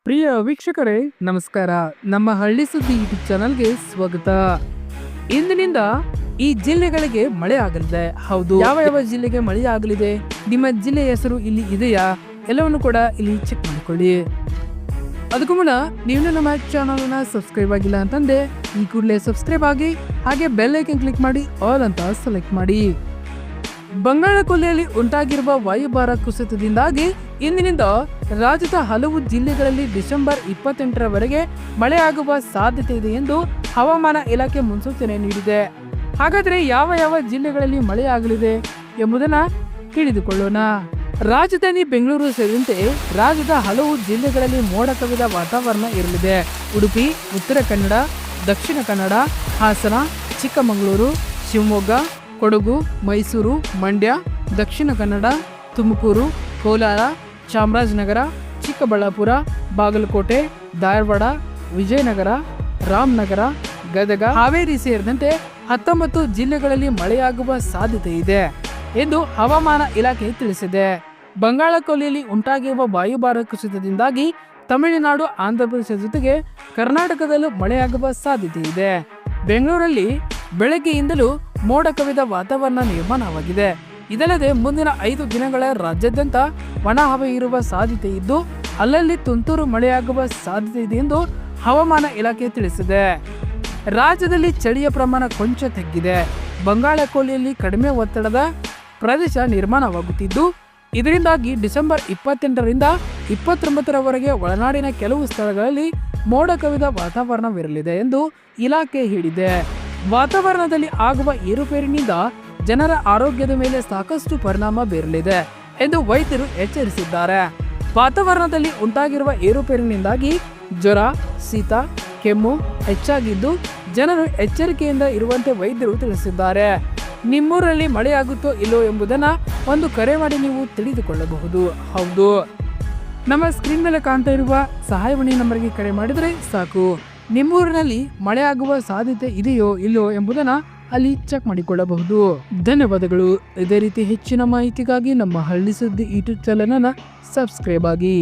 ಪ್ರಿಯ ವೀಕ್ಷಕರೇ ನಮಸ್ಕಾರ. ನಮ್ಮ ಹಳ್ಳಿ ಸುದ್ದಿ ಯೂಟ್ಯೂಬ್ ಚಾನಲ್ಗೆ ಸ್ವಾಗತ. ಇಂದಿನಿಂದ ಈ ಜಿಲ್ಲೆಗಳಿಗೆ ಮಳೆ ಆಗಲಿದೆ. ಹೌದು, ಯಾವ ಯಾವ ಜಿಲ್ಲೆಗೆ ಮಳೆ ಆಗಲಿದೆ, ನಿಮ್ಮ ಜಿಲ್ಲೆಯ ಹೆಸರು ಇಲ್ಲಿ ಇದೆಯಾ, ಎಲ್ಲವನ್ನು ಕೂಡ ಇಲ್ಲಿ ಚೆಕ್ ಮಾಡಿಕೊಳ್ಳಿ. ಅದಕ್ಕೂ ಮುನ್ನ ನೀವು ನಮ್ಮ ಚಾನಲ್ನ ಸಬ್ಸ್ಕ್ರೈಬ್ ಆಗಿಲ್ಲ ಅಂತಂದ್ರೆ ಈ ಕೂಡಲೇ ಸಬ್ಸ್ಕ್ರೈಬ್ ಆಗಿ, ಹಾಗೆ ಬೆಲ್ ಐಕನ್ ಕ್ಲಿಕ್ ಮಾಡಿ ಆಲ್ ಅಂತ ಸೆಲೆಕ್ಟ್ ಮಾಡಿ. ಬಂಗಾಳ ಕೊಲ್ಲಿಯಲ್ಲಿ ಉಂಟಾಗಿರುವ ವಾಯುಭಾರ ಕುಸಿತದಿಂದಾಗಿ ಇಂದಿನಿಂದ ರಾಜ್ಯದ ಹಲವು ಜಿಲ್ಲೆಗಳಲ್ಲಿ ಡಿಸೆಂಬರ್ 28ರವರೆಗೆ ಮಳೆ ಆಗುವ ಸಾಧ್ಯತೆ ಇದೆ ಎಂದು ಹವಾಮಾನ ಇಲಾಖೆ ಮುನ್ಸೂಚನೆ ನೀಡಿದೆ. ಹಾಗಾದರೆ ಯಾವ ಯಾವ ಜಿಲ್ಲೆಗಳಲ್ಲಿ ಮಳೆ ಆಗಲಿದೆ ಎಂಬುದನ್ನ ತಿಳಿದುಕೊಳ್ಳೋಣ. ರಾಜಧಾನಿ ಬೆಂಗಳೂರು ಸೇರಿದಂತೆ ರಾಜ್ಯದ ಹಲವು ಜಿಲ್ಲೆಗಳಲ್ಲಿ ಮೋಡ ಕವಿದ ವಾತಾವರಣ ಇರಲಿದೆ. ಉಡುಪಿ, ಉತ್ತರ ಕನ್ನಡ, ದಕ್ಷಿಣ ಕನ್ನಡ, ಹಾಸನ, ಚಿಕ್ಕಮಗಳೂರು, ಶಿವಮೊಗ್ಗ, ಕೊಡಗು, ಮೈಸೂರು, ಮಂಡ್ಯ, ದಕ್ಷಿಣ ಕನ್ನಡ, ತುಮಕೂರು, ಕೋಲಾರ, ಚಾಮರಾಜನಗರ, ಚಿಕ್ಕಬಳ್ಳಾಪುರ, ಬಾಗಲಕೋಟೆ, ಧಾರವಾಡ, ವಿಜಯನಗರ, ರಾಮನಗರ, ಗದಗ, ಹಾವೇರಿ ಸೇರಿದಂತೆ 19 ಜಿಲ್ಲೆಗಳಲ್ಲಿ ಮಳೆಯಾಗುವ ಸಾಧ್ಯತೆ ಇದೆ ಎಂದು ಹವಾಮಾನ ಇಲಾಖೆ ತಿಳಿಸಿದೆ. ಬಂಗಾಳ ಕೊಲ್ಲಿಯಲ್ಲಿ ಉಂಟಾಗಿರುವ ವಾಯುಭಾರ ಕುಸಿತದಿಂದಾಗಿ ತಮಿಳುನಾಡು, ಆಂಧ್ರಪ್ರದೇಶ ಜೊತೆಗೆ ಕರ್ನಾಟಕದಲ್ಲೂ ಮಳೆಯಾಗುವ ಸಾಧ್ಯತೆ ಇದೆ. ಬೆಂಗಳೂರಲ್ಲಿ ಬೆಳಗ್ಗೆಯಿಂದಲೂ ಮೋಡ ಕವಿದ ವಾತಾವರಣ ನಿರ್ಮಾಣವಾಗಿದೆ. ಇದಲ್ಲದೆ ಮುಂದಿನ 5 ದಿನಗಳ ರಾಜ್ಯಾದ್ಯಂತ ಒಣ ಹವೆ ಇರುವ ಸಾಧ್ಯತೆ ಇದ್ದು ಅಲ್ಲಲ್ಲಿ ತುಂತುರು ಮಳೆಯಾಗುವ ಸಾಧ್ಯತೆ ಇದೆ ಎಂದು ಹವಾಮಾನ ಇಲಾಖೆ ತಿಳಿಸಿದೆ. ರಾಜ್ಯದಲ್ಲಿ ಚಳಿಯ ಪ್ರಮಾಣ ಕೊಂಚ ತಗ್ಗಿದೆ. ಬಂಗಾಳ ಕೊಲ್ಲಿಯಲ್ಲಿ ಕಡಿಮೆ ಒತ್ತಡದ ಪ್ರದೇಶ ನಿರ್ಮಾಣವಾಗುತ್ತಿದ್ದು ಇದರಿಂದಾಗಿ ಡಿಸೆಂಬರ್ 28ರಿಂದ 29ರವರೆಗೆ ಒಳನಾಡಿನ ಕೆಲವು ಸ್ಥಳಗಳಲ್ಲಿ ಮೋಡ ಕವಿದ ವಾತಾವರಣವಿರಲಿದೆ ಎಂದು ಇಲಾಖೆ ಹೇಳಿದೆ. ವಾತಾವರಣದಲ್ಲಿ ಆಗುವ ಏರುಪೇರಿನಿಂದ ಜನರ ಆರೋಗ್ಯದ ಮೇಲೆ ಸಾಕಷ್ಟು ಪರಿಣಾಮ ಬೀರಲಿದೆ ಎಂದು ವೈದ್ಯರು ಎಚ್ಚರಿಸಿದ್ದಾರೆ. ವಾತಾವರಣದಲ್ಲಿ ಉಂಟಾಗಿರುವ ಏರುಪೇರಿನಿಂದಾಗಿ ಜ್ವರ, ಶೀತ, ಕೆಮ್ಮು ಹೆಚ್ಚಾಗಿದ್ದು ಜನರು ಎಚ್ಚರಿಕೆಯಿಂದ ಇರುವಂತೆ ವೈದ್ಯರು ತಿಳಿಸಿದ್ದಾರೆ. ನಿಮ್ಮೂರಲ್ಲಿ ಮಳೆಯಾಗುತ್ತೋ ಇಲ್ಲೋ ಎಂಬುದನ್ನ ಒಂದು ಕರೆ ಮಾಡಿ ನೀವು ತಿಳಿದುಕೊಳ್ಳಬಹುದು. ಹೌದು, ನಮ್ಮ ಸ್ಕ್ರೀನ್ ಮೇಲೆ ಕಾಣ್ತಾ ಇರುವ ಸಹಾಯವಾಣಿ ನಂಬರ್ಗೆ ಕರೆ ಮಾಡಿದರೆ ಸಾಕು. ನಿಮ್ಮೂರಿನಲ್ಲಿ ಮಳೆ ಆಗುವ ಸಾಧ್ಯತೆ ಇದೆಯೋ ಇಲ್ಲೋ ಎಂಬುದನ್ನ ಅಲ್ಲಿ ಚೆಕ್ ಮಾಡಿಕೊಳ್ಳಬಹುದು. ಧನ್ಯವಾದಗಳು. ಇದೇ ರೀತಿ ಹೆಚ್ಚಿನ ಮಾಹಿತಿಗಾಗಿ ನಮ್ಮ ಹಳ್ಳಿ ಸುದ್ದಿ ಯೂಟ್ಯೂಬ್ ಚಾನಲ್ ಅನ್ನು ಸಬ್ಸ್ಕ್ರೈಬ್ ಆಗಿ.